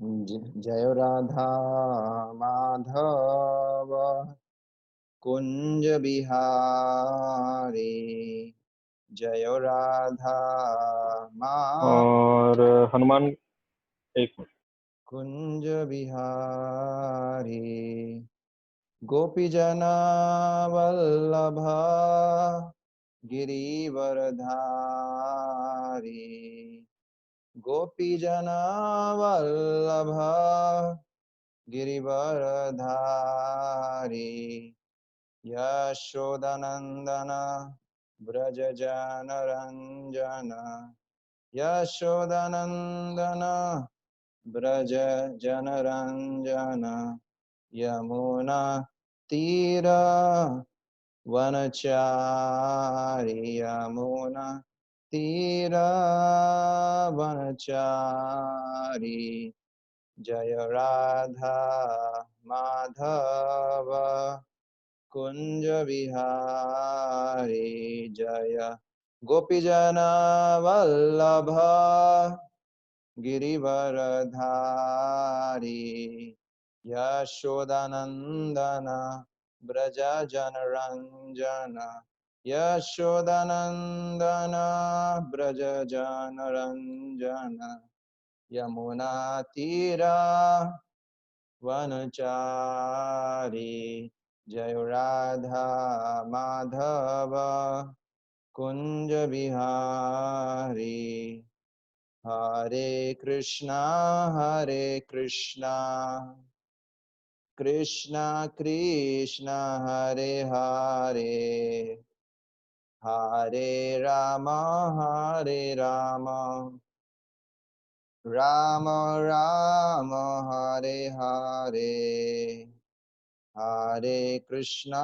जय राधा माधव कुंज बिहारी। जय राधा और माधव हनुमान, एक मिनट। कुंज बिहारी। गोपी जना वल्लभ गिरिवरधारी। गोपी जना वल्लभ गिरिवरधारी। यशोदनंदन व्रज जनरंजन। यशोदनंदन व्रज जनरंजन। यमुना तीर वनचारी। यमुना तीर वनचारी। जय राधा माधव कुंज बिहारी। जय गोपीजन वल्लभ गिरिवरधारी। यशोदानंदन ब्रज जनरंजन। यशोदानंदन ब्रज जनरंजन। यमुना तीरा वनचारी। जय राधा माधव कुंज बिहारी। हरे कृष्णा कृष्णा कृष्णा हरे हरे। हरे राम राम राम हरे हरे। हरे कृष्णा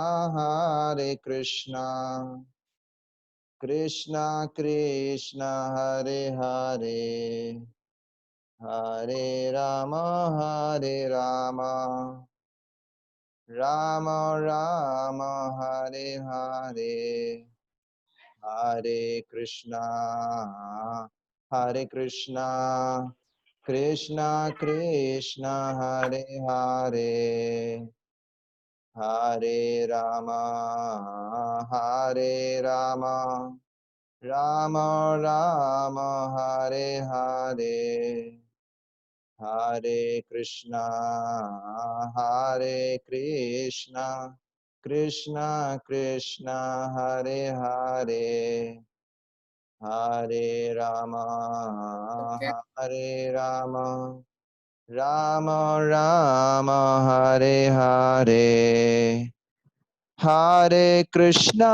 कृष्णा कृष्णा हरे हरे। हरे राम राम राम हरे हरे। हरे कृष्णा कृष्णा कृष्णा हरे हरे। हरे राम राम राम हरे हरे। हरे कृष्णा कृष्णा कृष्णा हरे हरे। हरे राम राम राम हरे हरे। हरे कृष्णा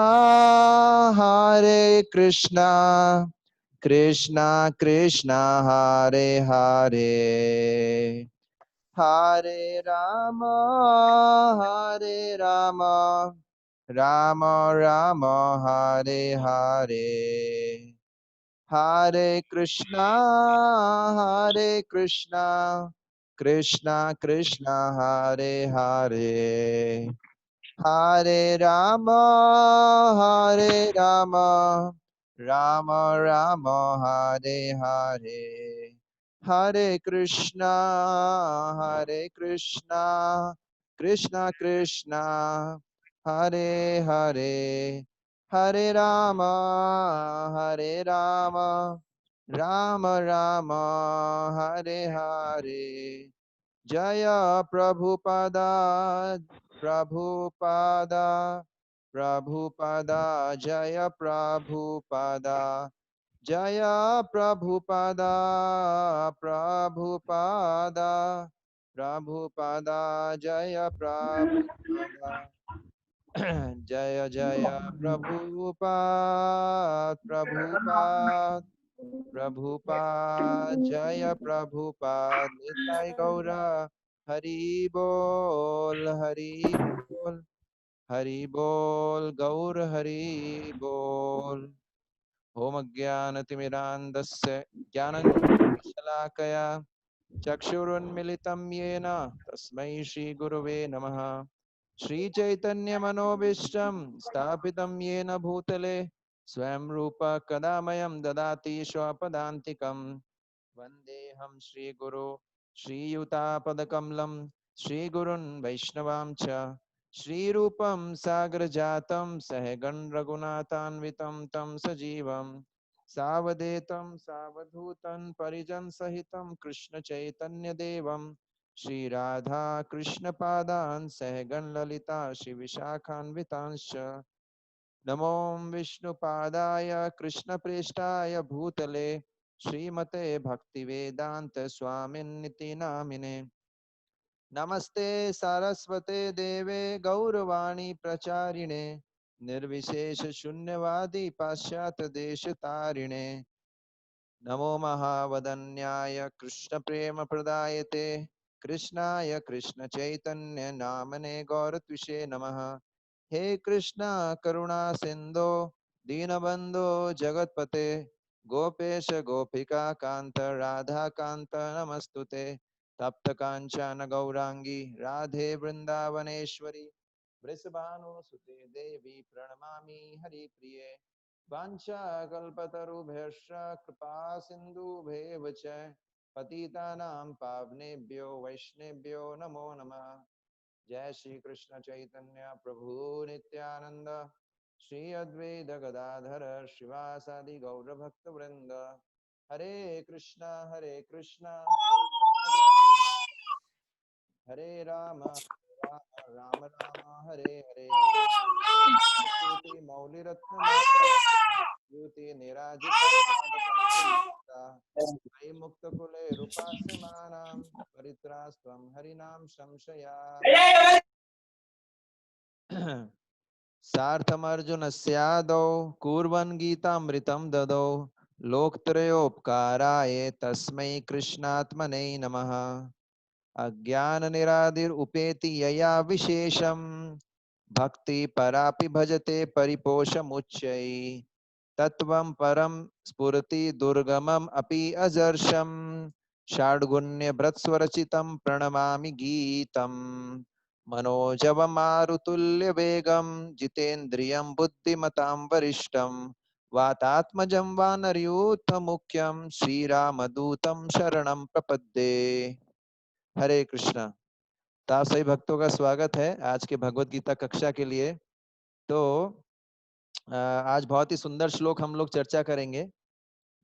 कृष्णा कृष्णा हरे हरे। हरे राम राम राम हरे हरे। हरे कृष्णा कृष्णा कृष्णा हरे हरे। हरे राम राम राम हरे हरे। हरे कृष्णा कृष्णा कृष्णा हरे हरे। हरे राम राम राम हरे हरे। जय प्रभुपदा प्रभुपदा प्रभुपदा। जय प्रभुपदा जय प्रभुपदा प्रभुपदा प्रभुपदा। जय प्रभुपदा। जय जय प्रभुपाद प्रभुपाद। जय प्रभुपाद। निताय गौर हरि बोल हरि बोल गौर हरि बोल। ओम अज्ञानतिमिरान्धस्य ज्ञानञ्जनशलाकया चक्षुरुन्मिलितं येन तस्मै श्रीगुरवे नमः। श्रीचैतन्यमनोभीष्टं स्थापितं येन भूतले स्वयं रूप कदा मह्यं ददाति स्वपदान्तिकं। वन्देऽहं श्रीगुरो श्रीयुतापदकमलं श्रीगुरुन् वैष्णवां च श्रीरूपं सागरजातं सहगण रघुनाथान्वितं तं सजीवं सावधेतं सावधूतं परिजन सहितं कृष्ण चैतन्य देवं श्री राधा कृष्ण पादान् सहगण ललिता श्री विशाखान्वितांश्च नमो विष्णुपादाय कृष्णप्रेष्ठाय भूतले श्रीमते भक्तिवेदांत स्वामिन्निति नामिने नमस्ते सारस्वते देवे गौरवाणी प्रचारिणे निर्विशेष शून्यवादी पाश्चात्य देश तारिणे नमो महावदन्याय कृष्ण प्रेम प्रदायते कृष्णाय कृष्ण चैतन्य नामने गौरत्विषे नमः हे कृष्णा करुणा सिंधो दीनबंधो जगतपते गोपेश गोपिका कांत राधा कांत नमस्तुते तप्त कांचन गौरांगी राधे वृंदावनेश्वरी वृषभानुसुते देवी प्रणमामि हरिप्रिये वाञ्छाकल्पतरुभ्यश्च कृपा सिन्धुभ्येव च पतितानां पावनेभ्यो वैष्णवेभ्यो नमो नमः जय श्री कृष्ण चैतन्य प्रभु नित्यानंद श्री अद्वैत गदाधर श्रीवासादि गौर भक्त वृंद हरे कृष्णा हरे राम राम राम हरे हरे श्रुति मौलिरत्न युति निराजित वै मुक्त कुले रूपास्यमानां परित्रास्त्वं हरिनाम संशया सार्थमर्जुनस्यादौ कुर्वन् गीतामृतं ददौ लोकत्रयोपकाराय तस्मै कृष्णात्मने नमः अज्ञाननिरादिरुपेति यया विशेषं भक्ति परापि भजते परिपोषमुच्चै तत्वं परं स्फुरति दुर्गमम् अपि अजर्षं षाड्गुण्यभृत्स्वरचितं प्रणमामि गीतम् मनोजवं मारुतुल्यवेगं जितेन्द्रियं बुद्धिमतां वरिष्ठं वातात्मजं वानरयूथमुख्यं श्रीरामदूतं शरणं प्रपद्ये। हरे कृष्णा। तो आप सभी भक्तों का स्वागत है आज के भगवत गीता कक्षा के लिए। तो आज बहुत ही सुंदर श्लोक हम लोग चर्चा करेंगे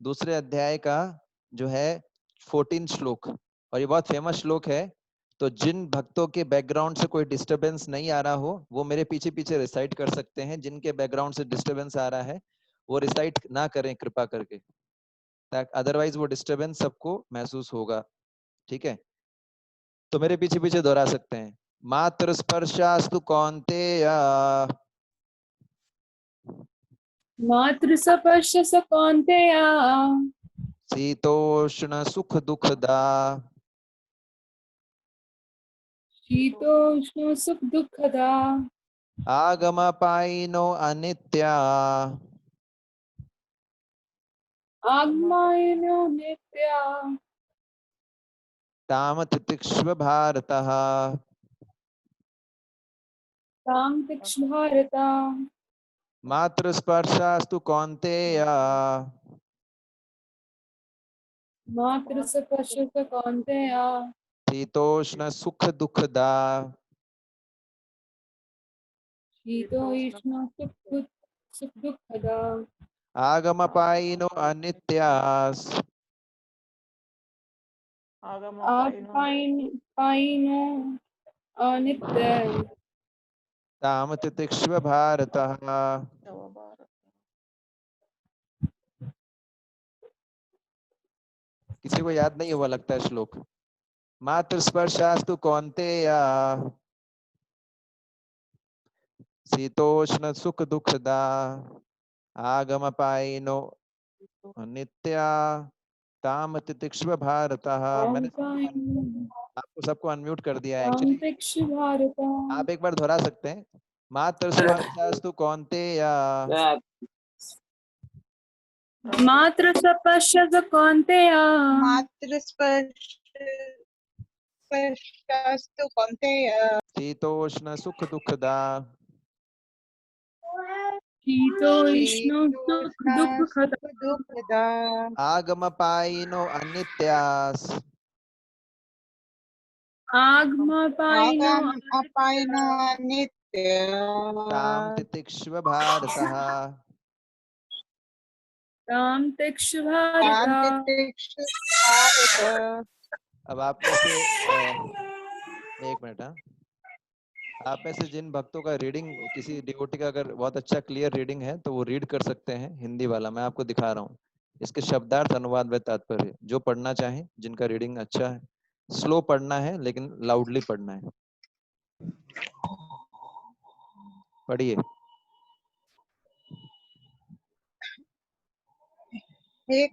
दूसरे अध्याय का, जो है 14 श्लोक, और ये बहुत फेमस श्लोक है। तो जिन भक्तों के बैकग्राउंड से कोई डिस्टरबेंस नहीं आ रहा हो वो मेरे पीछे पीछे रिसाइट कर सकते हैं। जिनके बैकग्राउंड से डिस्टरबेंस आ रहा है वो रिसाइट ना करें कृपा करके, अदरवाइज वो डिस्टरबेंस सबको महसूस होगा। ठीक है, तो मेरे पीछे पीछे दोहरा सकते हैं। मात्र स्पर्शास्तु कौन्तेय मातृसपर्श कौन्तेय शीतोष्ण सुख दुखदा शीतोष्ण सुख दुःखदा आगमपायिनो अनित्या आगमनो नित्या ताम तितिक्ष्व भारतः। तां तिक्ष्व भारता मात्र स्पर्शास्तु कौन्तेय मातृसपर्श कौन्तेय शीतोष्ण सुख दुखदा शीतोष्ण सुख दुःखदा आगमपायिनो अनित्यास् पायिनो अनित्य ताम तितिक्ष्व भारतः। किसी को याद नहीं हुआ लगता है श्लोक। मात्र स्पर्शास्तु कौन्तेय शीतोष्ण सुख दुखदा आगमपायिनो नित्या ताम तितिक्ष्व भारतः। मैंने आपको सबको अनम्यूट कर दिया है एक्चुअली, तिक्ष्व भारता आप एक बार दोहरा सकते हैं। मात्र स्पर्शास्तु कौन्तेय मातृसपर्श कौन्तेय मातृस्पर्शस्तु कौन्तेय शीतोष्ण सुख दुखदा शीतोष्ण सुख दुःखदा दुःखदा आगमपायिनो अनित्यास् आगमपायिनो आगम अपायनो अनित्य तां तितिक्ष्व भारतः। तां तिक्ष भारत। शांति भारत। अब आप में से एक मिनट, हाँ, आप में से जिन भक्तों का रीडिंग, किसी डिवोटी का अगर बहुत अच्छा क्लियर रीडिंग है तो वो रीड कर सकते हैं हिंदी वाला। मैं आपको दिखा रहा हूँ इसके शब्दार्थ, अनुवाद व तात्पर्य, जो पढ़ना चाहें, जिनका रीडिंग अच्छा है। स्लो पढ़ना है लेकिन लाउडली पढ़ना है। पढ़िए। हे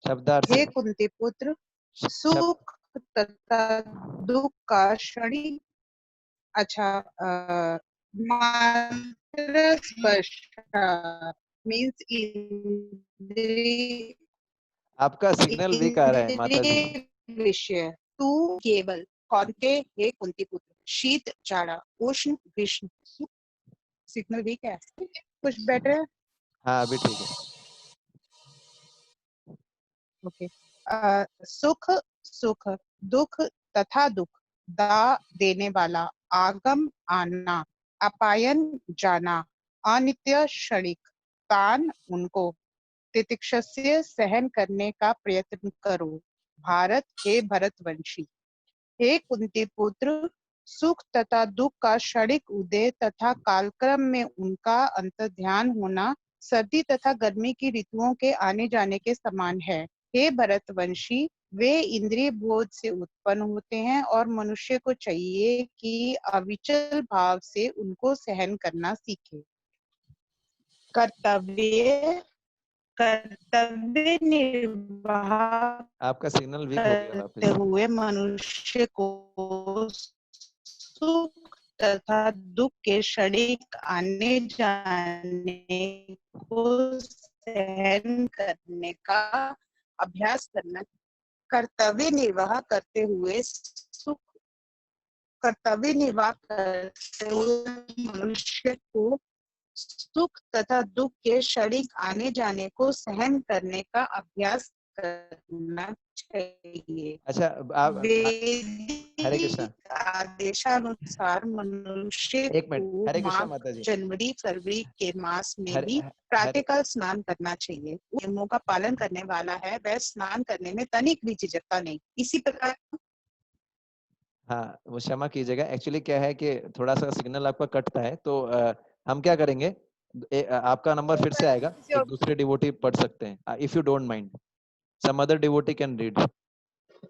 शब्दार्थ से। कुंती पुत्र, शब्द सुख तथा दुख का क्षणिक, अच्छा, मात्र स्पर्श मीन्स इंद्रिय, आपका सिग्नल वीक आ रहा है माता जी। विषय। तू केवल कौनते, हे कुंती पुत्र, शीत जाड़ा उष्ण ग्रीष्म सुख। सिग्नल वीक है, कुछ बेटर। हाँ अभी ठीक है। ओके। सुख सुख, दुख तथा दुख, दा देने वाला, आगम आना, अपायन जाना, अनित्य क्षणिक, तान उनको, तितिक्षस्य सहन करने का प्रयत्न करो, भारत हे भरतवंशी। हे कुंती पुत्र, सुख तथा दुख का क्षणिक उदय तथा कालक्रम में उनका अंतर्ध्यान होना सर्दी तथा गर्मी की ऋतुओं के आने जाने के समान है। हे भरतवंशी, वे इंद्रिय बोध से उत्पन्न होते हैं और मनुष्य को चाहिए कि अविचल भाव से उनको सहन करना सीखे। कर्तव्य कर्तव्य निर्वाह आपका सिग्नल वीक हो गया करते वापस। हुए मनुष्य को सुख तथा दुख के क्षणिक आने जाने को सहन करने का अभ्यास करना। कर्तव्य निर्वाह करते हुए मनुष्य को सुख तथा दुख के क्षणिक आने जाने को सहन करने का अभ्यास करना चाहिए। अच्छा आप हरे कृष्णा। वैदिक आदेशानुसार मनुष्य एक मिनट, को हरे कृष्णा माघ, माता जी। जनवरी, फरवरी के मास में हरे भी हरे प्रातःकाल स्नान करना चाहिए। नियमों का पालन करने वाला है, वह स्नान करने में तनिक भी झिझकता नहीं। इसी प्रकार हाँ वो क्षमा कीजिएगा, एक्चुअली क्या है कि थोड़ा सा सिग्नल आपका कटता है, तो हम क्या करेंगे, आपका नंबर फिर से आएगा, एक दूसरे डिवोटी पढ़ सकते हैं, if you don't mind, some other devotee can read, है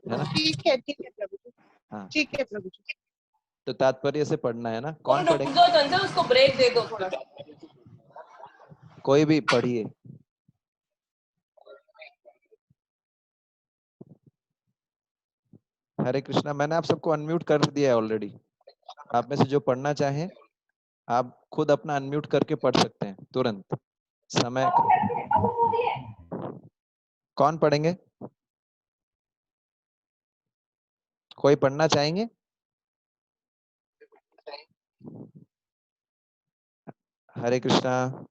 ना। ठीक है प्रभु जी, हाँ ठीक है प्रभु जी। तो तात्पर्य से पढ़ना है ना। कौन रुक पढ़ेगा? जाओ चंचल, उसको ब्रेक दे दो थोड़ा। कोई भी पढ़िए। हरे कृष्णा, मैंने आप सबको अनम्यूट कर दिया है ऑलरेडी। आप में से जो पढ़ना चाहें आप खुद अपना अनम्यूट करके पढ़ सकते हैं तुरंत, समय कौन पढ़ेंगे? कोई पढ़ना चाहेंगे? हरे कृष्णा,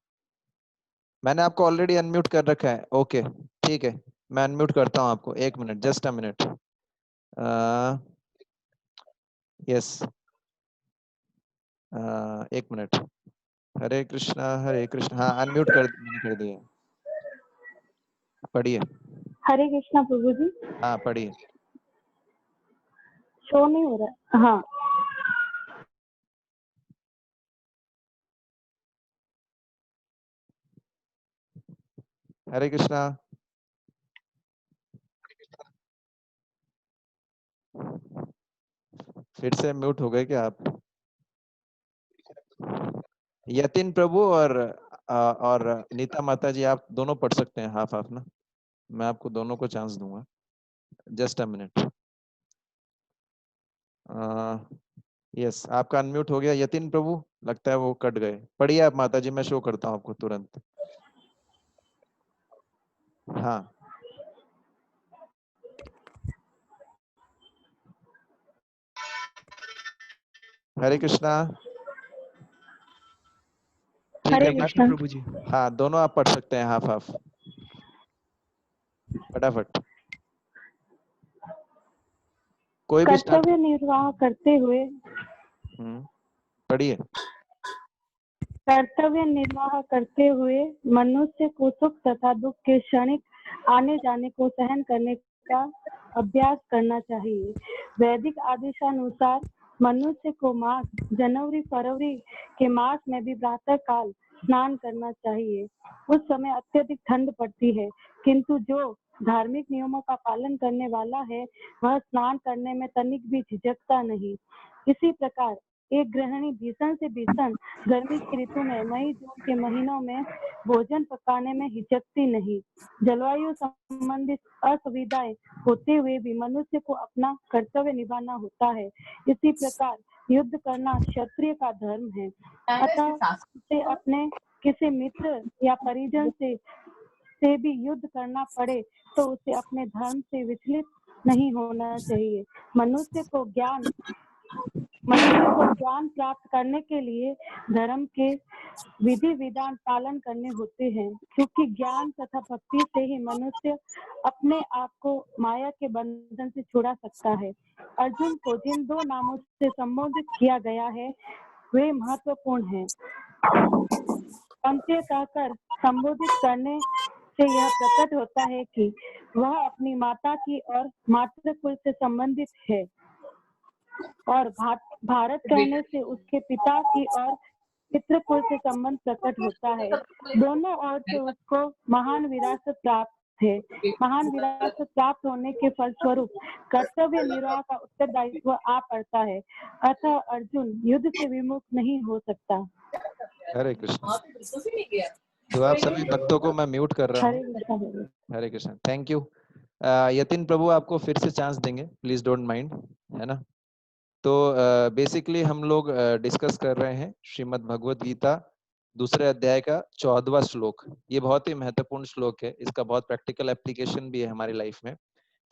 मैंने आपको ऑलरेडी अनम्यूट कर रखा है। ओके ठीक है, मैं अनम्यूट करता हूं आपको, एक minute, just a minute. Yes, एक मिनट। हरे कृष्णा, हाँ अनम्यूट मैंने कर दिया। पढ़िए। हरे कृष्णा प्रभु जी। हाँ पढ़िए। शो नहीं हो रहा है। हाँ, हरे कृष्णा। फिर से म्यूट हो गए क्या आप? यतिन प्रभु और नीता माता जी, आप दोनों पढ़ सकते हैं हाफ हाफ ना, मैं आपको दोनों को चांस दूंगा। Just a minute. यस, आपका अनम्यूट हो गया यतिन प्रभु, लगता है वो कट गए। पढ़िए आप माता जी, मैं शो करता हूँ आपको तुरंत। हाँ हरे कृष्णा। ठीक हरे है, मैं कृष्णा प्रभु जी। हाँ दोनों आप पढ़ सकते हैं हाफ हाफ, फटाफट। कोई भी स्टार्ट। कर्तव्य निर्वाह करते हुए पढ़िए। कर्तव्य निर्वाह करते हुए मनुष्य को सुख तथा दुख के क्षणिक आने जाने को सहन करने का अभ्यास करना चाहिए। वैदिक आदेशानुसार मनुष्य को मार्च, जनवरी, फरवरी के मास में भी प्रातः काल स्नान करना चाहिए। उस समय अत्यधिक ठंड पड़ती है, किंतु जो धार्मिक नियमों का पालन करने वाला है वह स्नान करने में तनिक भी झिझकता नहीं। इसी प्रकार एक गृहिणी भीषण से भीषण गर्मी की ऋतु में मई जून के महीनों में भोजन पकाने में हिचकती नहीं। जलवायु संबंधित असुविधाएं होते हुए भी मनुष्य को अपना कर्तव्य निभाना होता है। इसी प्रकार युद्ध करना क्षत्रिय का धर्म है। अतः उसे अपने किसी मित्र या परिजन से भी युद्ध करना पड़े तो उसे अपने धर्म से विचलित नहीं होना चाहिए। मनुष्य को ज्ञान प्राप्त करने के लिए धर्म के विधि विधान पालन करने होते हैं, क्योंकि ज्ञान तथा भक्ति से ही मनुष्य अपने आप को माया के बंधन से छुड़ा सकता है। अर्जुन को जिन दो नामों से संबोधित किया गया है वे महत्वपूर्ण हैं। अंत्य कहकर संबोधित करने से यह प्रकट होता है कि वह अपनी माता की और मातृकुल से संबंधित है, और भारत कहने से उसके पिता की और पितृकुल से संबंध प्रकट होता है। दोनों ओर से उसको महान विरासत प्राप्त है। महान विरासत प्राप्त होने के फलस्वरूप कर्तव्य निर्वाह का उत्तरदायित्व आ पड़ता है। अतः अर्जुन युद्ध से विमुख नहीं हो सकता। हरे कृष्ण। तो आप सभी भक्तों को मैं म्यूट कर रहा हूँ। हरे कृष्ण। Thank you. यतिन प्रभु आपको फिर से चांस देंगे, प्लीज डोंट माइंड, है ना। तो बेसिकली हम लोग डिस्कस कर रहे हैं श्रीमद् भगवत गीता दूसरे अध्याय का 14वां श्लोक। ये बहुत ही महत्वपूर्ण श्लोक है, इसका बहुत प्रैक्टिकल एप्लीकेशन भी है हमारी लाइफ में।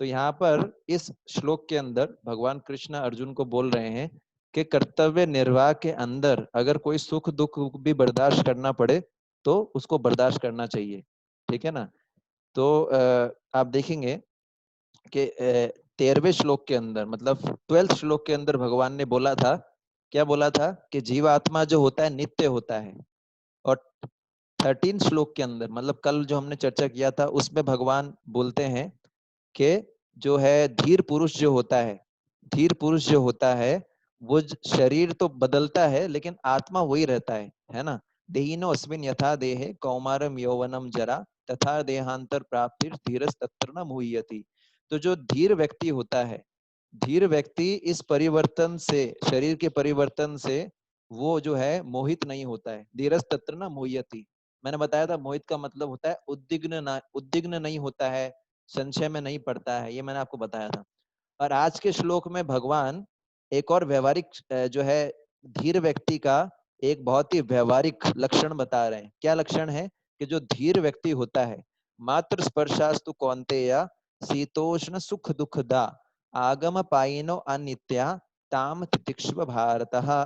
तो यहाँ पर इस श्लोक के अंदर भगवान कृष्ण अर्जुन को बोल रहे हैं कि कर्तव्य निर्वाह के अंदर अगर कोई सुख दुख भी बर्दाश्त करना पड़े तो उसको बर्दाश्त करना चाहिए, ठीक है ना। तो आप देखेंगे कि 13वें श्लोक के अंदर, मतलब 12th श्लोक के अंदर भगवान ने बोला था, क्या बोला था कि जीवात्मा जो होता है नित्य होता है। और 13 श्लोक के अंदर, मतलब कल जो हमने चर्चा किया था उसमें भगवान बोलते हैं कि जो है धीर पुरुष जो होता है, धीर पुरुष जो होता है वो शरीर तो बदलता है लेकिन आत्मा वही रहता है ना। देहिनो अस्मिन् यथा देहे कौमारम यौवनम जरा तथा देहांतर प्राप्तिर धीरस तत्र न मुह्यति। तो जो धीर व्यक्ति होता है, धीर व्यक्ति इस परिवर्तन से, शरीर के परिवर्तन से वो जो है मोहित नहीं होता है। धीरस तत्र न मुह्यति, मैंने बताया था मोहित का मतलब होता है उद्विग्न नहीं होता है, संशय में नहीं पड़ता है, ये मैंने आपको बताया था। और आज के श्लोक में भगवान एक और व्यवहारिक जो है धीर व्यक्ति का एक बहुत ही व्यवहारिक लक्षण बता रहे हैं। क्या लक्षण है कि जो धीर व्यक्ति होता है, मात्र स्पर्शास्तु कौन्तेय शीतोष्ण सुख दुखदा आगम पायिनो अनित्या ताम तितिक्ष्व भारतः।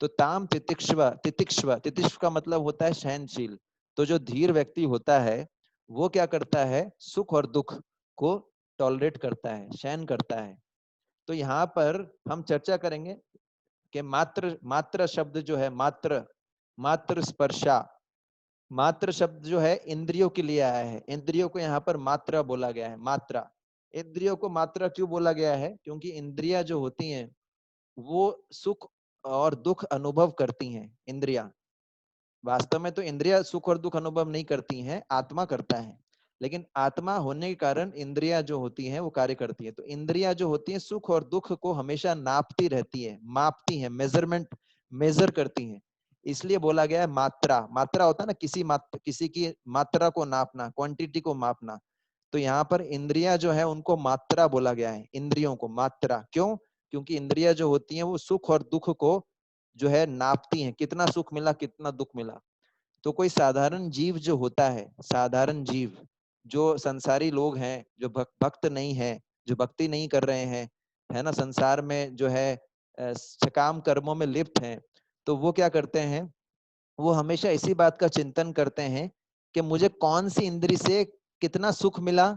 तो ताम तितिक्ष्व का मतलब होता है सहनशील। तो जो धीर व्यक्ति होता है वो क्या करता है, सुख और दुख को टॉलरेट करता है, सहन करता है। तो यहाँ पर हम चर्चा करेंगे कि मात्र शब्द जो है, मात्र स्पर्शा, मात्र शब्द जो है इंद्रियों के लिए आया है। इंद्रियों को यहाँ पर मात्रा बोला गया है। मात्रा, इंद्रियों को मात्रा क्यों बोला गया है, क्योंकि इंद्रियां जो होती हैं वो सुख और दुख अनुभव करती हैं। इंद्रियां वास्तव में तो इंद्रियां सुख और दुख अनुभव नहीं करती हैं, आत्मा करता है। लेकिन आत्मा होने के कारण इंद्रियां जो होती हैं वो कार्य करती है। तो इंद्रियां जो होती हैं सुख और दुख को हमेशा नापती रहती है, मापती हैं, मेजर करती हैं। इसलिए बोला गया है मात्रा। मात्रा होता है ना, किसी की मात्रा को नापना, क्वांटिटी को मापना। तो यहाँ पर इंद्रियां जो है उनको मात्रा बोला गया है, इंद्रियों को मात्रा। क्यों? क्योंकि इंद्रियां जो होती हैं वो सुख और दुख को जो है नापती हैं, कितना सुख मिला, कितना दुख मिला। तो कोई साधारण जीव जो होता है, साधारण जीव जो संसारी लोग हैं, जो भक्त नहीं है, जो भक्ति नहीं कर रहे हैं, है ना, संसार में जो है सकाम कर्मों में लिप्त हैं, तो वो क्या करते हैं, वो हमेशा इसी बात का चिंतन करते हैं कि मुझे कौन सी इंद्री से कितना सुख मिला,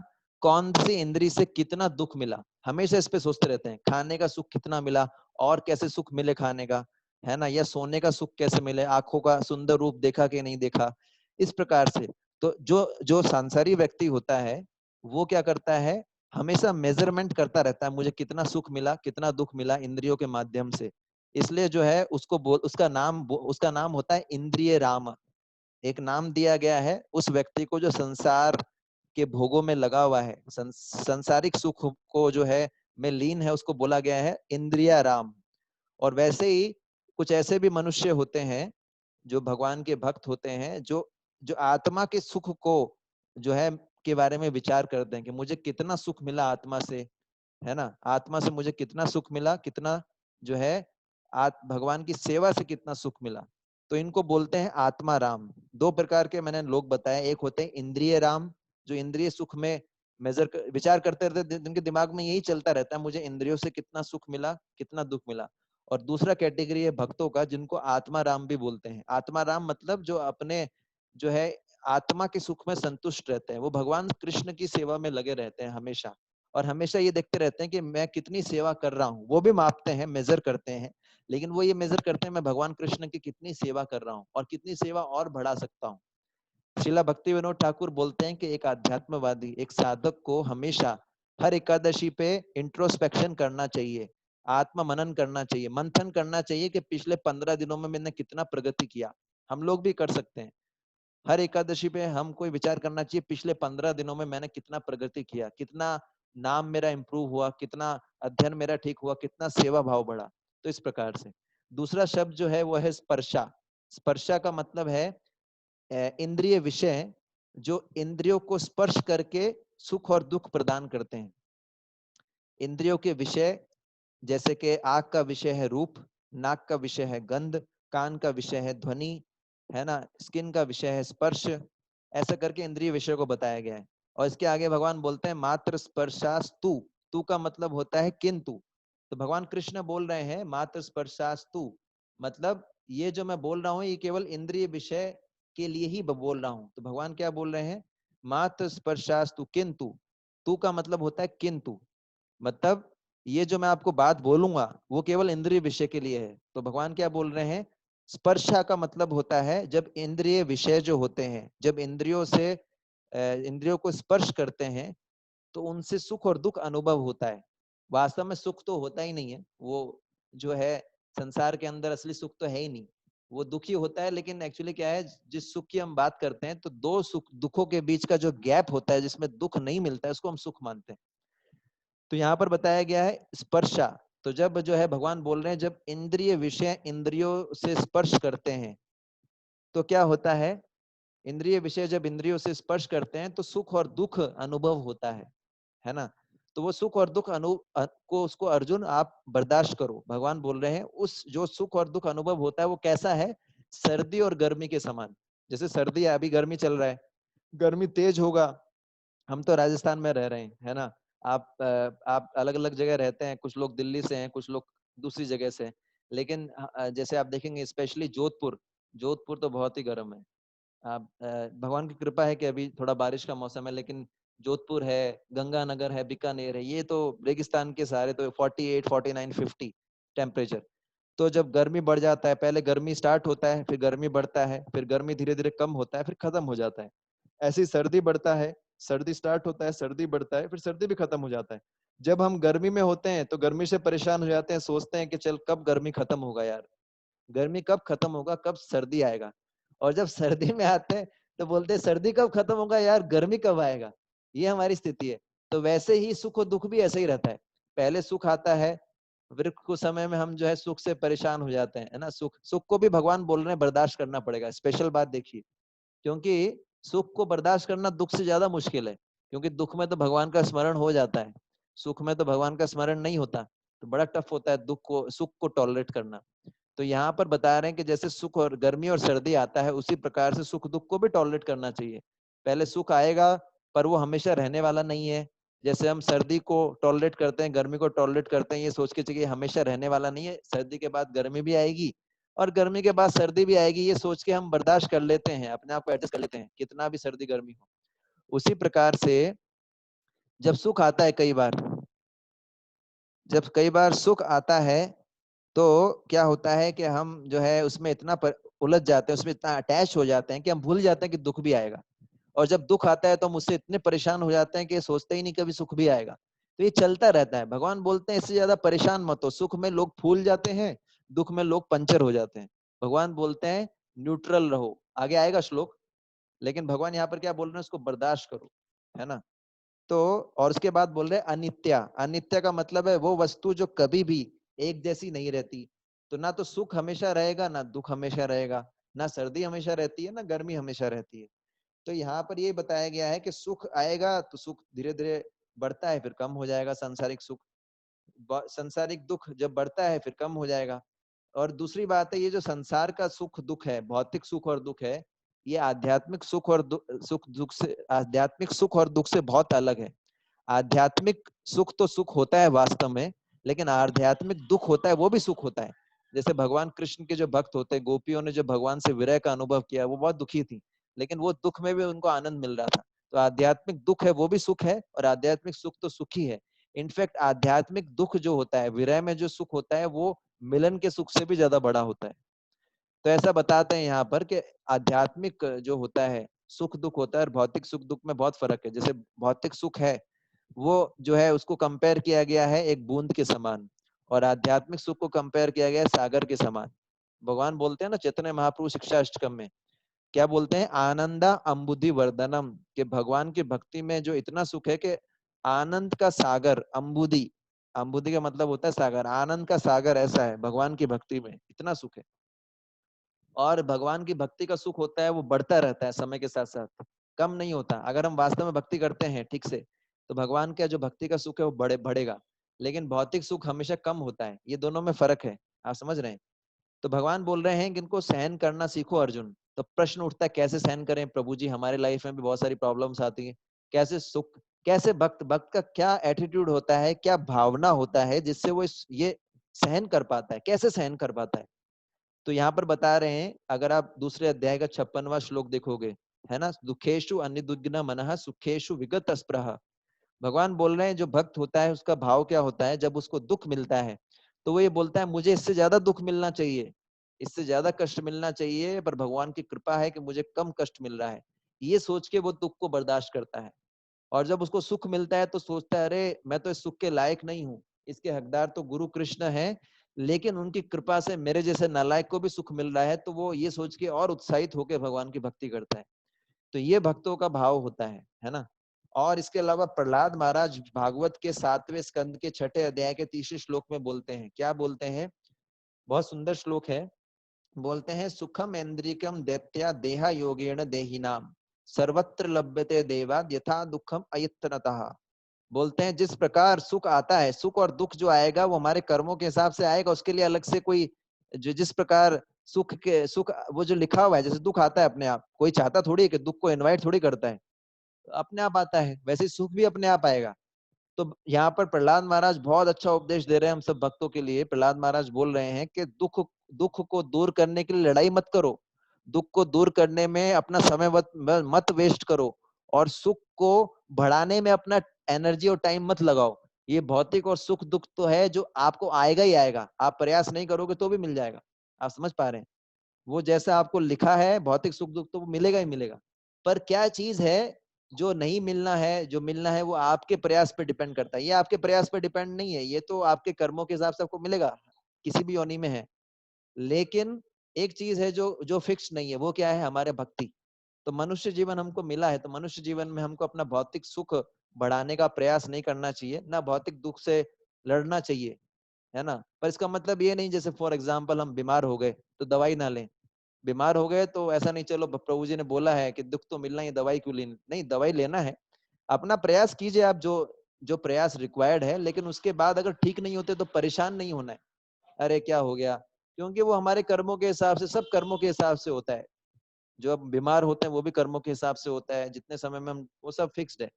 कौन सी इंद्री से कितना दुख मिला। हमेशा इस पे सोचते रहते हैं, खाने का सुख कितना मिला और कैसे सुख मिले खाने का, है ना, या सोने का सुख कैसे मिले, आंखों का सुंदर रूप देखा कि नहीं देखा, इस प्रकार से। तो जो जो सांसारिक व्यक्ति होता है वो क्या करता है, हमेशा मेजरमेंट करता रहता है, मुझे कितना सुख मिला कितना दुख मिला इंद्रियों के माध्यम से। इसलिए जो है उसका नाम होता है इंद्रिय राम। एक नाम दिया गया है उस व्यक्ति को जो संसार के भोगों में लगा हुआ है, संसारिक सुख को जो है में लीन है, उसको बोला गया है इंद्रिय राम। और वैसे ही कुछ ऐसे भी मनुष्य होते हैं जो भगवान के भक्त होते हैं, जो जो आत्मा के सुख को जो है के बारे में विचार करते हैं कि मुझे कितना सुख मिला आत्मा से, है ना, आत्मा से मुझे कितना सुख मिला, कितना जो है भगवान की सेवा से कितना सुख मिला। तो इनको बोलते हैं आत्मा राम। दो प्रकार के मैंने लोग बताए, एक होते हैं इंद्रिय राम, जो इंद्रिय सुख में विचार करते रहते, जिनके दिमाग में यही चलता रहता है मुझे इंद्रियों से कितना सुख मिला कितना दुख मिला। और दूसरा कैटेगरी है भक्तों का, जिनको आत्मा राम भी बोलते हैं। आत्मा राम मतलब जो अपने जो है आत्मा के सुख में संतुष्ट रहते हैं, वो भगवान कृष्ण की सेवा में लगे रहते हैं हमेशा, और हमेशा ये देखते रहते हैं कि मैं कितनी सेवा कर रहा हूँ। वो भी मापते हैं, मेजर करते हैं, लेकिन वो ये मेजर करते हैं मैं भगवान कृष्ण की कितनी सेवा कर रहा हूँ और कितनी सेवा और बढ़ा सकता हूँ। श्रीला भक्ति विनोद ठाकुर बोलते हैं कि एक आध्यात्मवादी, एक साधक को हमेशा हर एकादशी पे इंट्रोस्पेक्शन करना चाहिए, आत्म मनन करना चाहिए, मंथन करना चाहिए कि पिछले 15 दिनों में मैंने कितना प्रगति किया। हम लोग भी कर सकते हैं, हर एकादशी पे हमको विचार करना चाहिए पिछले 15 दिनों में मैंने कितना प्रगति किया, कितना नाम मेरा इंप्रूव हुआ, कितना अध्ययन मेरा ठीक हुआ, कितना सेवा भाव बढ़ा। तो इस प्रकार से दूसरा शब्द जो है वो है स्पर्शा। स्पर्शा का मतलब है इंद्रिय विषय जो इंद्रियों को स्पर्श करके सुख और दुख प्रदान करते हैं। इंद्रियों के विषय जैसे कि आंख का विषय है रूप, नाक का विषय है गंध, कान का विषय है ध्वनि, है ना, स्किन का विषय है स्पर्श। ऐसा करके इंद्रिय विषय को बताया गया है। और इसके आगे भगवान बोलते हैं मात्र स्पर्शास्तु। तू का मतलब होता है किंतु। तो भगवान कृष्ण बोल रहे हैं मात्र स्पर्शास्तु, मतलब ये जो मैं बोल रहा हूँ ये केवल इंद्रिय विषय के लिए ही बोल रहा हूँ। तो भगवान क्या बोल रहे हैं, मात्र स्पर्शास्तु किंतु। तू का मतलब होता है किंतु, मतलब ये जो मैं आपको बात बोलूंगा वो केवल इंद्रिय विषय के लिए है। तो भगवान क्या बोल रहे हैं, स्पर्शा का मतलब होता है जब इंद्रिय विषय जो होते हैं, जब इंद्रियों को स्पर्श करते हैं तो उनसे सुख और दुख अनुभव होता है। वास्तव में सुख तो होता ही नहीं है, वो जो है संसार के अंदर असली सुख तो है ही नहीं, वो दुखी होता है। लेकिन एक्चुअली क्या है, जिस सुख की हम बात करते हैं तो दो सुख दुखों के बीच का जो गैप होता है जिसमें दुख नहीं मिलता है उसको हम सुख मानते हैं। तो यहाँ पर बताया गया है स्पर्शा। तो जब जो है भगवान बोल रहे हैं जब इंद्रिय विषय इंद्रियों से स्पर्श करते हैं तो क्या होता है, इंद्रिय विषय जब इंद्रियों से स्पर्श करते हैं तो सुख और दुख अनुभव होता है ना। तो वो सुख और दुख को उसको अर्जुन आप बर्दाश्त करो। भगवान बोल रहे हैं उस जो सुख और दुख अनुभव होता है वो कैसा है, सर्दी और गर्मी के समान। जैसे सर्दी है, अभी गर्मी चल रहा है, गर्मी तेज होगा। हम तो राजस्थान में रह रहे हैं, है ना, आप अलग अलग जगह रहते हैं, कुछ लोग दिल्ली से हैं, कुछ लोग दूसरी जगह से हैं। लेकिन जैसे आप देखेंगे स्पेशली जोधपुर, जोधपुर तो बहुत ही गर्म है। आप भगवान की कृपा है कि अभी थोड़ा बारिश का मौसम है, लेकिन जोधपुर है, गंगानगर है, बीकानेर है, ये तो रेगिस्तान के सहारे, तो 48 49 50 टेम्परेचर। तो जब गर्मी बढ़ जाता है, पहले गर्मी स्टार्ट होता है, फिर गर्मी बढ़ता है, फिर गर्मी धीरे धीरे कम होता है, फिर खत्म हो जाता है। ऐसी सर्दी बढ़ता है, सर्दी स्टार्ट होता है, सर्दी बढ़ता है, फिर सर्दी भी खत्म हो जाता है। जब हम गर्मी में होते हैं तो गर्मी से परेशान हो जाते हैं, सोचते हैं कि चल कब गर्मी खत्म होगा यार, गर्मी कब खत्म होगा, कब सर्दी आएगा। और जब सर्दी में आते हैं तो बोलते हैं सर्दी कब खत्म होगा यार, गर्मी कब आएगा। ये हमारी स्थिति है। तो वैसे ही सुख और दुख भी ऐसे ही रहता है, पहले सुख आता है, फिर कुछ समय में हम जो है सुख से परेशान हो जाते हैं, है ना। सुख सुख को भी भगवान बोल रहे हैं बर्दाश्त करना पड़ेगा। स्पेशल बात देखिए, क्योंकि सुख को बर्दाश्त करना दुख से ज्यादा मुश्किल है, क्योंकि दुख में तो भगवान का स्मरण हो जाता है, सुख में तो भगवान का स्मरण नहीं होता। तो बड़ा टफ होता है सुख को टॉलरेट करना। तो यहाँ पर बता रहे हैं कि जैसे सुख और गर्मी और सर्दी आता है उसी प्रकार से सुख दुख को भी टॉलरेट करना चाहिए। पहले सुख आएगा पर वो हमेशा रहने वाला नहीं है। जैसे हम सर्दी को टॉलरेट करते हैं, गर्मी को टॉलरेट करते हैं, ये सोच के चाहिए हमेशा रहने वाला नहीं है, सर्दी के बाद गर्मी भी आएगी और गर्मी के बाद सर्दी भी आएगी, ये सोच के हम बर्दाश्त कर लेते हैं, अपने आप को एडजस्ट कर लेते हैं कितना भी सर्दी गर्मी हो। उसी प्रकार से जब सुख आता है कई बार जब कई बार सुख आता है तो क्या होता है कि हम जो है उसमें इतना उलझ जाते हैं, उसमें इतना अटैच हो जाते हैं कि हम भूल जाते हैं कि दुख भी आएगा। और जब दुख आता है तो हम उससे इतने परेशान हो जाते हैं कि सोचते ही नहीं कभी सुख भी आएगा। तो ये चलता रहता है। भगवान बोलते हैं इससे ज्यादा परेशान मत हो। सुख में लोग फूल जाते हैं, दुख में लोग पंचर हो जाते हैं। भगवान बोलते हैं न्यूट्रल रहो। आगे आएगा श्लोक, लेकिन भगवान यहाँ पर क्या बोल रहे हैं, उसको बर्दाश्त करो, है ना। तो और उसके बाद बोल रहे हैं अनित्या। अनित्य का मतलब है वो वस्तु जो कभी भी एक जैसी नहीं रहती। तो ना तो सुख हमेशा रहेगा, ना दुख हमेशा रहेगा, ना सर्दी हमेशा रहती है, ना गर्मी हमेशा रहती है। तो यहाँ पर ये बताया गया है कि सुख आएगा तो सुख धीरे धीरे बढ़ता है, फिर कम हो जाएगा। सांसारिक सुख, संसारिक दुख जब बढ़ता है फिर कम हो जाएगा। और दूसरी बात है, ये जो संसार का सुख दुख है, भौतिक सुख और दुख है, ये आध्यात्मिक सुख और दुख से, आध्यात्मिक सुख और दुख से बहुत अलग है। आध्यात्मिक सुख तो सुख होता है वास्तव में, लेकिन आध्यात्मिक दुख होता है वो भी सुख होता है। जैसे भगवान कृष्ण के जो भक्त होते हैं, गोपियों ने जो भगवान से विरह का अनुभव किया, वो बहुत दुखी थी, लेकिन वो दुख में भी उनको आनंद मिल रहा था। तो आध्यात्मिक दुख है वो भी सुख है, और आध्यात्मिक सुख तो सुख ही है। इनफैक्ट आध्यात्मिक दुख जो होता है, विरह में जो सुख होता है, वो मिलन के सुख से भी ज्यादा बड़ा होता है। तो ऐसा बताते हैं यहाँ पर कि आध्यात्मिक जो होता है सुख दुख होता है, और भौतिक सुख दुख में बहुत फर्क है। जैसे भौतिक सुख है वो जो है उसको कंपेयर किया गया है एक बूंद के समान, और आध्यात्मिक सुख को कंपेयर किया गया है सागर के समान। भगवान बोलते हैं ना चैतन्य महाप्रभु शिक्षा अष्टकम में, क्या बोलते हैं, आनंदा अम्बुधि वर्धनम, कि भगवान की भक्ति में जो इतना सुख है कि आनंद का सागर, अम्बुधि, अम्बुधि का मतलब होता है सागर, आनंद का सागर ऐसा है भगवान की भक्ति में, इतना सुख है। और भगवान की भक्ति का सुख होता है वो बढ़ता रहता है समय के साथ साथ, कम नहीं होता। अगर हम वास्तव में भक्ति करते हैं ठीक से, तो भगवान का जो भक्ति का सुख है वो बढ़ेगा। लेकिन भौतिक सुख हमेशा कम होता है। ये दोनों में फर्क है, आप समझ रहे हैं। तो भगवान बोल रहे हैं कि इनको सहन करना सीखो अर्जुन। तो प्रश्न उठता है कैसे सहन करें प्रभु जी, हमारे लाइफ में भी बहुत सारी प्रॉब्लम्स आती है। कैसे सुख, कैसे भक्त का क्या एटीट्यूड होता है, क्या भावना होता है जिससे वो ये सहन कर पाता है, कैसे सहन कर पाता है। तो यहाँ पर बता रहे हैं, अगर आप दूसरे अध्याय का 56वां श्लोक देखोगे, है ना, दुखेशु अनिदुग्न मनः सुखेशु विगत स्पृह। भगवान बोल रहे हैं जो भक्त होता है उसका भाव क्या होता है, जब उसको दुख मिलता है तो वो ये बोलता है मुझे इससे ज्यादा दुख मिलना चाहिए, इससे ज्यादा कष्ट मिलना चाहिए, पर भगवान की कृपा है कि मुझे कम कष्ट मिल रहा है। ये सोच के वो दुख को बर्दाश्त करता है। और जब उसको सुख मिलता है तो सोचता है अरे मैं तो इस सुख के लायक नहीं हूँ, इसके हकदार तो गुरु कृष्ण है, लेकिन उनकी कृपा से मेरे जैसे नालायक को भी सुख मिल रहा है। तो वो ये सोच के और उत्साहित होकर भगवान की भक्ति करता है। तो ये भक्तों का भाव होता है ना। और इसके अलावा प्रहलाद महाराज भागवत के 7वें स्कंद के 6ठे अध्याय के 30वें श्लोक में बोलते हैं, क्या बोलते हैं, बहुत सुंदर श्लोक है। बोलते हैं सुखम इंद्रियकम दैत्या देहा योगेण देहिनाम सर्वत्र लभ्यते देवाद यथा दुखम अयत्नतः। बोलते हैं जिस प्रकार सुख आता है, सुख और दुख जो आएगा वो हमारे कर्मों के हिसाब से आएगा, उसके लिए अलग से कोई जो जिस प्रकार सुख वो जो लिखा हुआ है, जैसे दुख आता है अपने आप, कोई चाहता थोड़ी है कि दुख को इनवाइट थोड़ी करता है, अपने आप आता है, वैसे सुख भी अपने आप आएगा। तो यहाँ पर प्रहलाद महाराज बहुत अच्छा उपदेश दे रहे हैं हम सब भक्तों के लिए। प्रहलाद महाराज बोल रहे हैं कि दुख को दूर करने के लिए लड़ाई मत करो, दुख को दूर करने में अपना समय मत वेस्ट करो, और सुख को बढ़ाने में अपना एनर्जी और टाइम मत लगाओ। ये भौतिक और सुख दुख तो है जो आपको आएगा ही आएगा, आप प्रयास नहीं करोगे तो भी मिल जाएगा। आप समझ पा रहे हैं, वो जैसा आपको लिखा है भौतिक सुख दुख तो वो मिलेगा ही मिलेगा। पर क्या चीज है जो नहीं मिलना है, जो मिलना है वो आपके प्रयास पे डिपेंड करता है। ये आपके प्रयास पे डिपेंड नहीं है, ये तो आपके कर्मों के हिसाब से आपको मिलेगा, किसी भी योनि में है। लेकिन एक चीज है जो जो फिक्स नहीं है, वो क्या है, हमारे भक्ति। तो मनुष्य जीवन हमको मिला है, तो मनुष्य जीवन में हमको अपना भौतिक सुख बढ़ाने का प्रयास नहीं करना चाहिए, ना भौतिक दुख से लड़ना चाहिए, है ना। पर इसका मतलब ये नहीं जैसे फॉर एग्जाम्पल हम बीमार हो गए तो दवाई ना लें। बीमार हो गए तो ऐसा नहीं चलो प्रभु जी ने बोला है कि दुख तो मिलना ही, दवाई क्यों लेनी, नहीं, दवाई लेना है। अपना प्रयास कीजिए आप, जो जो प्रयास रिक्वायर्ड है, लेकिन उसके बाद अगर ठीक नहीं होते तो परेशान नहीं होना है, अरे क्या हो गया, क्योंकि वो हमारे कर्मों के हिसाब से, सब कर्मों के हिसाब से होता है। जो अब बीमार होते हैं वो भी कर्मों के हिसाब से होता है, जितने समय में हम, वो सब फिक्स्ड है।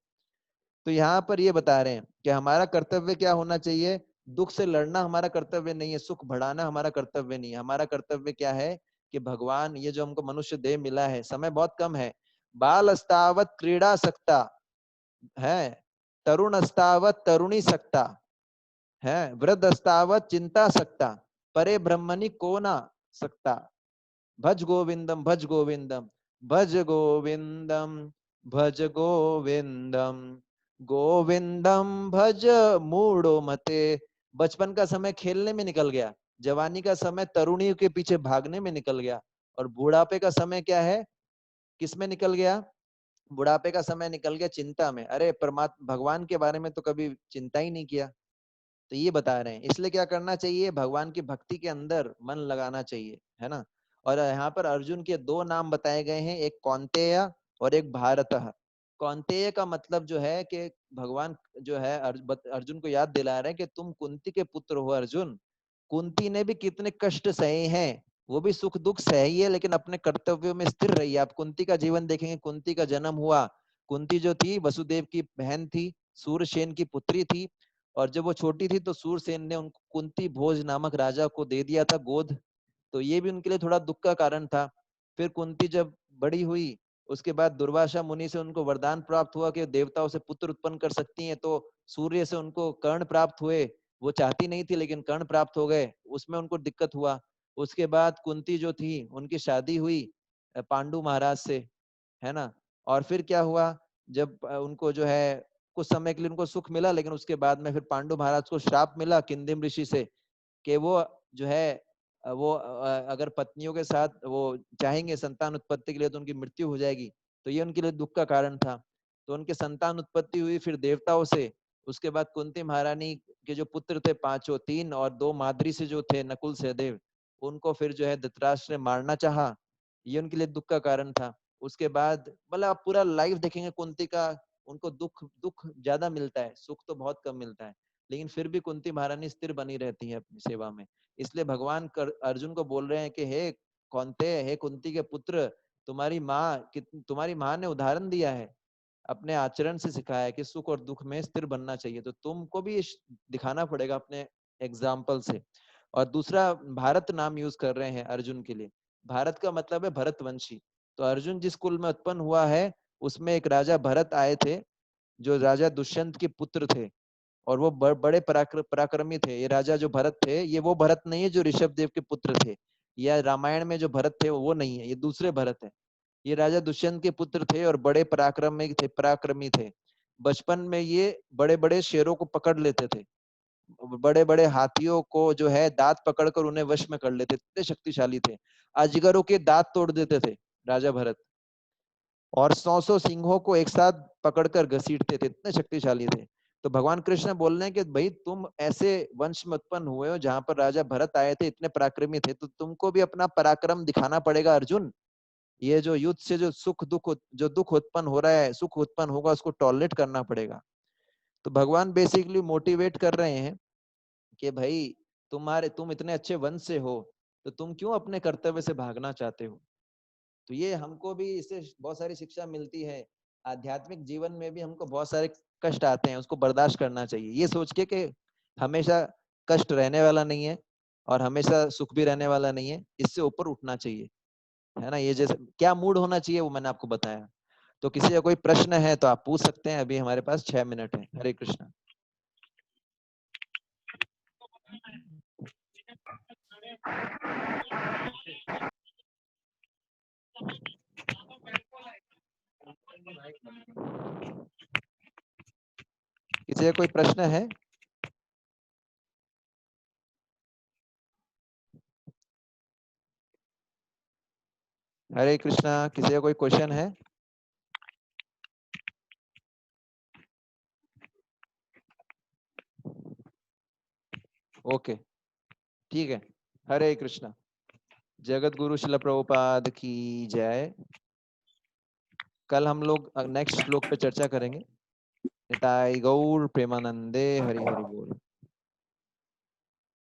तो यहाँ पर ये बता रहे हैं कि हमारा कर्तव्य क्या होना चाहिए, दुख से लड़ना हमारा कर्तव्य नहीं है, सुख बढ़ाना हमारा कर्तव्य नहीं है। हमारा कर्तव्य क्या है कि भगवान, ये जो हमको मनुष्य देह मिला है, समय बहुत कम है, बाल अस्तावत क्रीड़ा सकता है, तरुण अस्तावत तरुणी सकता है, वृद्धस्तावत चिंता सकता, परे ब्रह्मणि को ना सकता, भज गोविंदम भज गोविंदम भज गोविंदम भज गोविंदम गोविंदम भज मूढ़ो मते। बचपन का समय खेलने में निकल गया, जवानी का समय तरुणियों के पीछे भागने में निकल गया, और बुढ़ापे का समय क्या है, किस में निकल गया, बुढ़ापे का समय निकल गया चिंता में। अरे परमात्मा भगवान के बारे में तो कभी चिंता ही नहीं किया। तो ये बता रहे हैं, इसलिए क्या करना चाहिए, भगवान की भक्ति के अंदर मन लगाना चाहिए, है ना। और यहाँ पर अर्जुन के दो नाम बताए गए हैं, एक कौन्तेय और एक भारतः। कौन्तेय का मतलब जो है कि भगवान जो है अर्जुन को याद दिला रहे हैं कि तुम कुंती के पुत्र हो अर्जुन। कुंती ने भी कितने कष्ट सहे हैं, वो भी सुख दुख सही है, लेकिन अपने कर्तव्यों में स्थिर रही है। आप कुंती का जीवन देखेंगे, कुंती का जन्म हुआ, कुंती जो थी वसुदेव की बहन थी, सूरसेन की पुत्री थी, और जब वो छोटी थी तो सूरसेन ने उनको कुंती भोज नामक राजा को दे दिया था गोद, तो ये भी उनके लिए थोड़ा दुख का कारण था। फिर कुंती जब बड़ी हुई, उसके बाद दुर्वासा मुनि से उनको वरदान प्राप्त हुआ कि देवताओं से पुत्र उत्पन्न कर सकती हैं, तो सूर्य से उनको कर्ण प्राप्त हुए, वो चाहती नहीं थी लेकिन कर्ण प्राप्त हो गए, उसमें उनको दिक्कत हुआ। उसके बाद कुंती जो थी उनकी शादी हुई पांडु महाराज से, है ना। और फिर क्या हुआ, जब उनको जो है कुछ समय के लिए उनको सुख मिला, लेकिन उसके बाद में फिर पांडु महाराज को श्राप मिला किंदिम ऋषि से कि वो जो है वो अगर पत्नियों के साथ वो चाहेंगे संतान उत्पत्ति के लिए तो उनकी मृत्यु हो जाएगी, तो ये उनके लिए दुख का कारण था। तो उनके संतान उत्पत्ति हुई फिर देवताओं से। उसके बाद कुंती महारानी के जो पुत्र थे पांचों, 3 और 2 माद्री से जो थे नकुल सहदेव, उनको फिर जो है धृतराष्ट्र ने मारना चाहा, ये उनके लिए दुख का कारण था। उसके बाद मतलब आप पूरा लाइफ देखेंगे कुंती का, उनको दुख दुख ज्यादा मिलता है, सुख तो बहुत कम मिलता है, लेकिन फिर भी कुंती महारानी स्थिर बनी रहती है अपनी सेवा में। इसलिए भगवान अर्जुन को बोल रहे हैं कि हे कौन्ते, हे कुंती के पुत्र, तुम्हारी माँ ने उदाहरण दिया है, अपने आचरण से सिखाया है कि सुख और दुख में स्थिर बनना चाहिए, तो तुमको भी दिखाना पड़ेगा अपने एग्जाम्पल से। और दूसरा भारत नाम यूज कर रहे हैं अर्जुन के लिए, भारत का मतलब है भरतवंशी। तो अर्जुन जिस कुल में उत्पन्न हुआ है उसमें एक राजा भरत आए थे, जो राजा दुष्यंत के पुत्र थे, और वो बड़े पराक्रमी थे। ये राजा जो भरत थे, ये वो भरत नहीं है जो ऋषभ देव के पुत्र थे, या रामायण में जो भरत थे वो नहीं है, ये दूसरे भरत है। ये राजा दुष्यंत के पुत्र थे और बड़े पराक्रमी थे। बचपन में ये बड़े बड़े शेरों को पकड़ लेते थे, बड़े बड़े हाथियों को जो है दांत पकड़कर उन्हें वश में कर लेते, इतने शक्तिशाली थे। अजगरों के दांत तोड़ देते थे राजा भरत, और 100 सिंहों को एक साथ पकड़कर घसीटते थे, इतने शक्तिशाली थे। तो भगवान कृष्ण बोल रहे हैं कि भाई तुम ऐसे वंश में उत्पन्न हुए हो जहां पर राजा भरत आए थे, इतने पराक्रमी थे, तो तुमको भी अपना पराक्रम दिखाना पड़ेगा अर्जुन। ये जो युद्ध से जो जो दुख उत्पन्न हो रहा है, सुख उत्पन्न होगा, उसको टॉलरेट करना पड़ेगा। तो भगवान बेसिकली मोटिवेट कर रहे हैं कि भाई तुम इतने अच्छे वंश से हो, तो तुम क्यों अपने कर्तव्य से भागना चाहते हो। तो ये हमको भी इससे बहुत सारी शिक्षा मिलती है। आध्यात्मिक जीवन में भी हमको बहुत सारे कष्ट आते हैं, उसको बर्दाश्त करना चाहिए, ये सोच के कि हमेशा कष्ट रहने वाला नहीं है और हमेशा सुख भी रहने वाला नहीं है, इससे ऊपर उठना चाहिए, है ना। ये जैसे क्या मूड होना चाहिए वो मैंने आपको बताया। तो किसी का कोई प्रश्न है तो आप पूछ सकते हैं, अभी हमारे पास 6 मिनट है। हरे कृष्णा। किसी का कोई प्रश्न है? हरे कृष्णा। किसी का कोई क्वेश्चन है? ओके, ठीक है। हरे कृष्णा। जगत गुरु शिला प्रभुपाद की जय। कल हम लोग नेक्स्ट श्लोक पे चर्चा करेंगे। निताई गौर प्रेमानंदे हरि हरि बोल।